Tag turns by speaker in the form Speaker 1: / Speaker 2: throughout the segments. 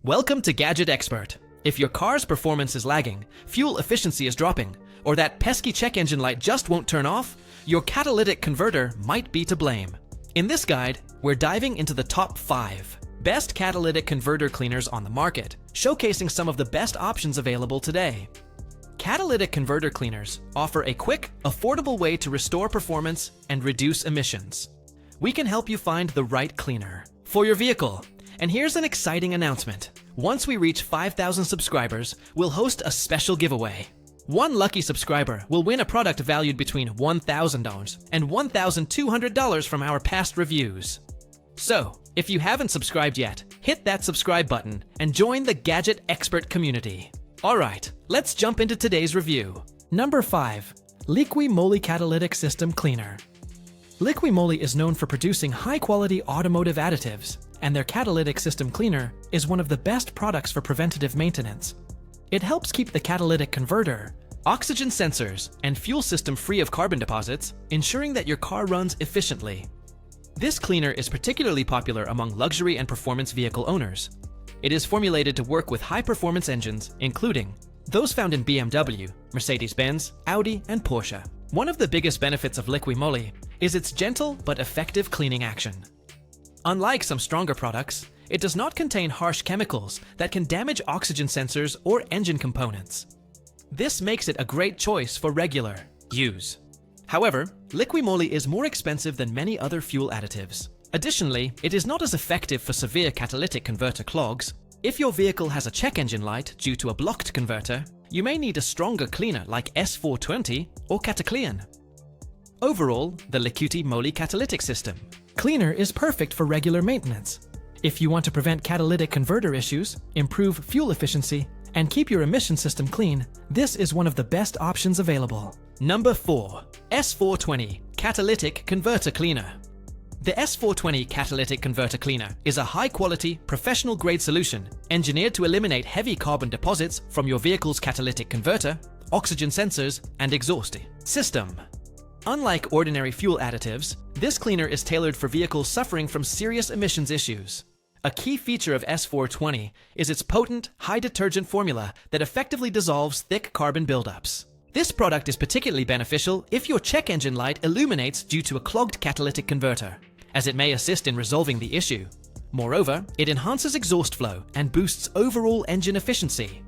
Speaker 1: Welcome to Gadget Expert. If your car's performance is lagging, fuel efficiency is dropping, or that pesky check engine light just won't turn off, your catalytic converter might be to blame. In this guide, we're diving into the top 5 best catalytic converter cleaners on the market, showcasing some of the best options available today. Catalytic converter cleaners offer a quick, affordable way to restore performance and reduce emissions. We can help you find the right cleaner for your vehicle. And here's an exciting announcement. Once we reach 5,000 subscribers, we'll host a special giveaway. One lucky subscriber will win a product valued between $1,000 and $1,200 from our past reviews. So, if you haven't subscribed yet, hit that subscribe button and join the Gadget Expert community. Alright, let's jump into today's review. Number 5. Liqui Moly Catalytic System Cleaner. Liqui Moly is known for producing high-quality automotive additives, and their catalytic system cleaner is one of the best products for preventative maintenance. It helps keep the catalytic converter, oxygen sensors, and fuel system free of carbon deposits, ensuring that your car runs efficiently. This cleaner is particularly popular among luxury and performance vehicle owners. It is formulated to work with high-performance engines, including those found in BMW, Mercedes-Benz, Audi, and Porsche. One of the biggest benefits of Liqui Moly is its gentle but effective cleaning action. Unlike some stronger products, it does not contain harsh chemicals that can damage oxygen sensors or engine components. This makes it a great choice for regular use. However, Liqui Moly is more expensive than many other fuel additives. Additionally, it is not as effective for severe catalytic converter clogs. If your vehicle has a check engine light due to a blocked converter, you may need a stronger cleaner like S420 or Cataclean. Overall, the Liqui Moly catalytic system cleaner is perfect for regular maintenance. If you want to prevent catalytic converter issues, improve fuel efficiency, and keep your emission system clean, this is one of the best options available. Number 4. S420 Catalytic Converter Cleaner. The S420 Catalytic Converter Cleaner is a high-quality, professional-grade solution engineered to eliminate heavy carbon deposits from your vehicle's catalytic converter, oxygen sensors, and exhaust system. Unlike ordinary fuel additives, this cleaner is tailored for vehicles suffering from serious emissions issues. A key feature of S420 is its potent, high-detergent formula that effectively dissolves thick carbon buildups. This product is particularly beneficial if your check engine light illuminates due to a clogged catalytic converter, as it may assist in resolving the issue. Moreover, it enhances exhaust flow and boosts overall engine efficiency.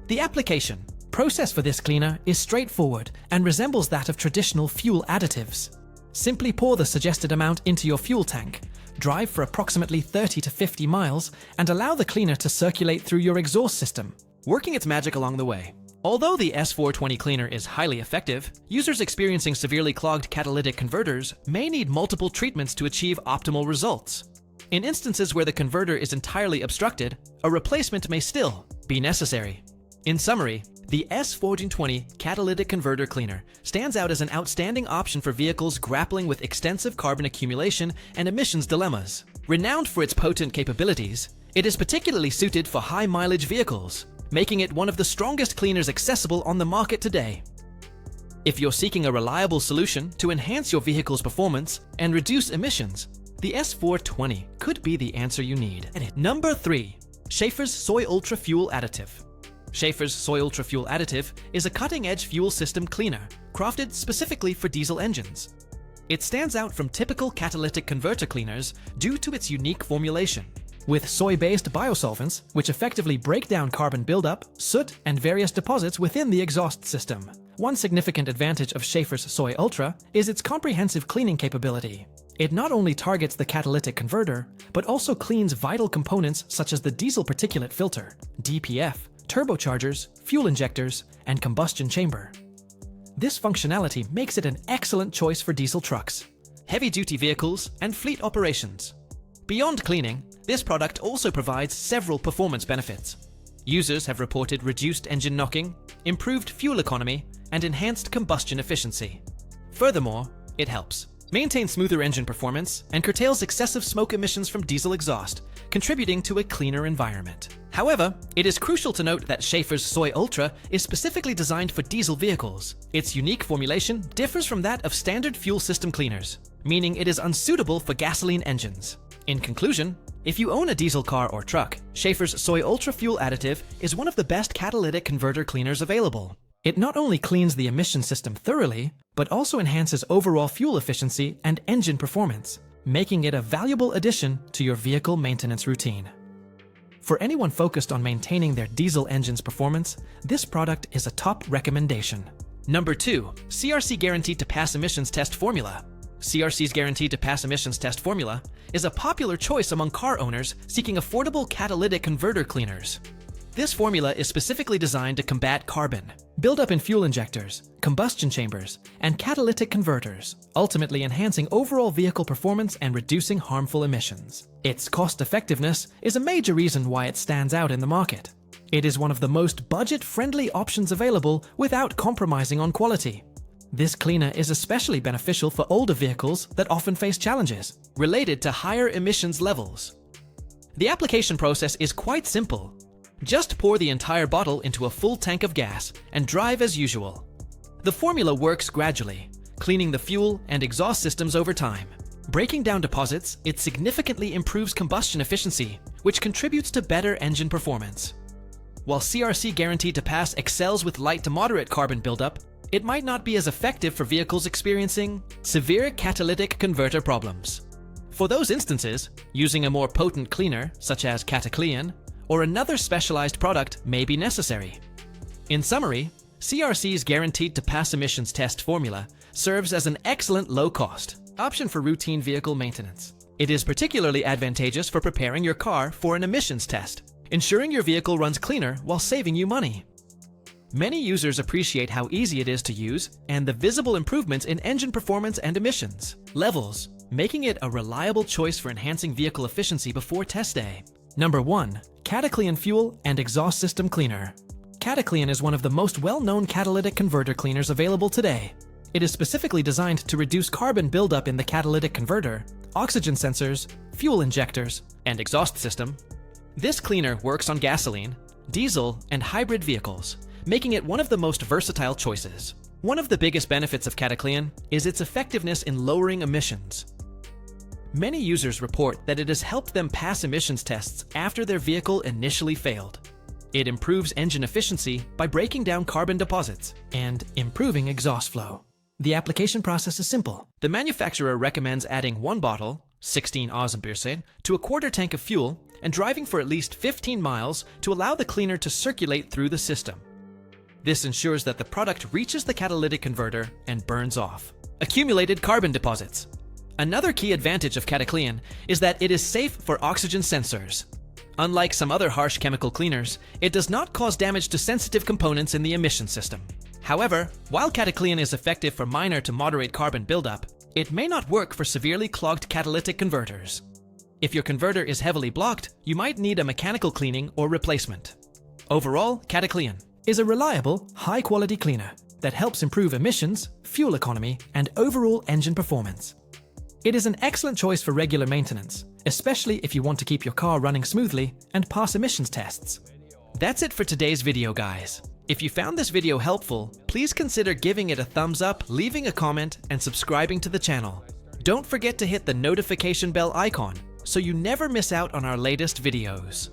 Speaker 1: The application process for this cleaner is straightforward and resembles that of traditional fuel additives. Simply pour the suggested amount into your fuel tank, drive for approximately 30 to 50 miles, and allow the cleaner to circulate through your exhaust system, working its magic along the way. Although the S420 cleaner is highly effective, users experiencing severely clogged catalytic converters may need multiple treatments to achieve optimal results. In instances where the converter is entirely obstructed, a replacement may still be necessary. In summary, the S420 Catalytic Converter Cleaner stands out as an outstanding option for vehicles grappling with extensive carbon accumulation and emissions dilemmas. Renowned for its potent capabilities, it is particularly suited for high-mileage vehicles, making it one of the strongest cleaners accessible on the market today. If you're seeking a reliable solution to enhance your vehicle's performance and reduce emissions, the S420 could be the answer you need. Number 3. Schaefer's Soy Ultra Fuel Additive. Schaefer's Soy Ultra Fuel Additive is a cutting-edge fuel system cleaner crafted specifically for diesel engines. It stands out from typical catalytic converter cleaners due to its unique formulation. With soy-based biosolvents, which effectively break down carbon buildup, soot, and various deposits within the exhaust system. One significant advantage of Schaefer's Soy Ultra is its comprehensive cleaning capability. It not only targets the catalytic converter, but also cleans vital components such as the diesel particulate filter, DPF, turbochargers, fuel injectors, and combustion chamber. This functionality makes it an excellent choice for diesel trucks, heavy-duty vehicles, and fleet operations. Beyond cleaning, this product also provides several performance benefits. Users have reported reduced engine knocking, improved fuel economy, and enhanced combustion efficiency. Furthermore, it helps maintain smoother engine performance and curtails excessive smoke emissions from diesel exhaust, contributing to a cleaner environment. However, it is crucial to note that Schaefer's Soy Ultra is specifically designed for diesel vehicles. Its unique formulation differs from that of standard fuel system cleaners, meaning it is unsuitable for gasoline engines. In conclusion, If you own a diesel car or truck, Schaefer's Soy Ultra Fuel Additive is one of the best catalytic converter cleaners available. It not only cleans the emission system thoroughly, but also enhances overall fuel efficiency and engine performance, making it a valuable addition to your vehicle maintenance routine. For anyone focused on maintaining their diesel engine's performance, this product is a top recommendation. Number 2. CRC Guaranteed to Pass Emissions Test Formula. CRC's Guaranteed to Pass Emissions Test Formula is a popular choice among car owners seeking affordable catalytic converter cleaners. This formula is specifically designed to combat carbon, buildup in fuel injectors, combustion chambers, and catalytic converters, ultimately enhancing overall vehicle performance and reducing harmful emissions. Its cost-effectiveness is a major reason why it stands out in the market. It is one of the most budget-friendly options available without compromising on quality. This cleaner is especially beneficial for older vehicles that often face challenges related to higher emissions levels. The application process is quite simple. Just pour the entire bottle into a full tank of gas and drive as usual. The formula works gradually, cleaning the fuel and exhaust systems over time. Breaking down deposits, it significantly improves combustion efficiency, which contributes to better engine performance. While CRC Guaranteed to Pass excels with light to moderate carbon buildup, it might not be as effective for vehicles experiencing severe catalytic converter problems. For those instances, using a more potent cleaner, such as Cataclean, or another specialized product may be necessary. In summary, CRC's Guaranteed to Pass Emissions Test Formula serves as an excellent low-cost option for routine vehicle maintenance. It is particularly advantageous for preparing your car for an emissions test, ensuring your vehicle runs cleaner while saving you money. Many users appreciate how easy it is to use and the visible improvements in engine performance and emissions levels, making it a reliable choice for enhancing vehicle efficiency before test day. Number 1. Cataclean Fuel and Exhaust System Cleaner. Cataclean is one of the most well-known catalytic converter cleaners available today. It is specifically designed to reduce carbon buildup in the catalytic converter, oxygen sensors, fuel injectors, and exhaust system. This cleaner works on gasoline, diesel, and hybrid vehicles, making it one of the most versatile choices. One of the biggest benefits of Cataclean is its effectiveness in lowering emissions. Many users report that it has helped them pass emissions tests after their vehicle initially failed. It improves engine efficiency by breaking down carbon deposits and improving exhaust flow. The application process is simple. The manufacturer recommends adding 1 bottle, 16 Außenbüsse, to a quarter tank of fuel and driving for at least 15 miles to allow the cleaner to circulate through the system. This ensures that the product reaches the catalytic converter and burns off. Accumulated carbon deposits. Another key advantage of Cataclean is that it is safe for oxygen sensors. Unlike some other harsh chemical cleaners, it does not cause damage to sensitive components in the emission system. However, while Cataclean is effective for minor to moderate carbon buildup, it may not work for severely clogged catalytic converters. If your converter is heavily blocked, you might need a mechanical cleaning or replacement. Overall, Cataclean is a reliable, high-quality cleaner that helps improve emissions, fuel economy, and overall engine performance. It is an excellent choice for regular maintenance, especially if you want to keep your car running smoothly and pass emissions tests. That's it for today's video, guys. If you found this video helpful, please consider giving it a thumbs up, leaving a comment, and subscribing to the channel. Don't forget to hit the notification bell icon so you never miss out on our latest videos.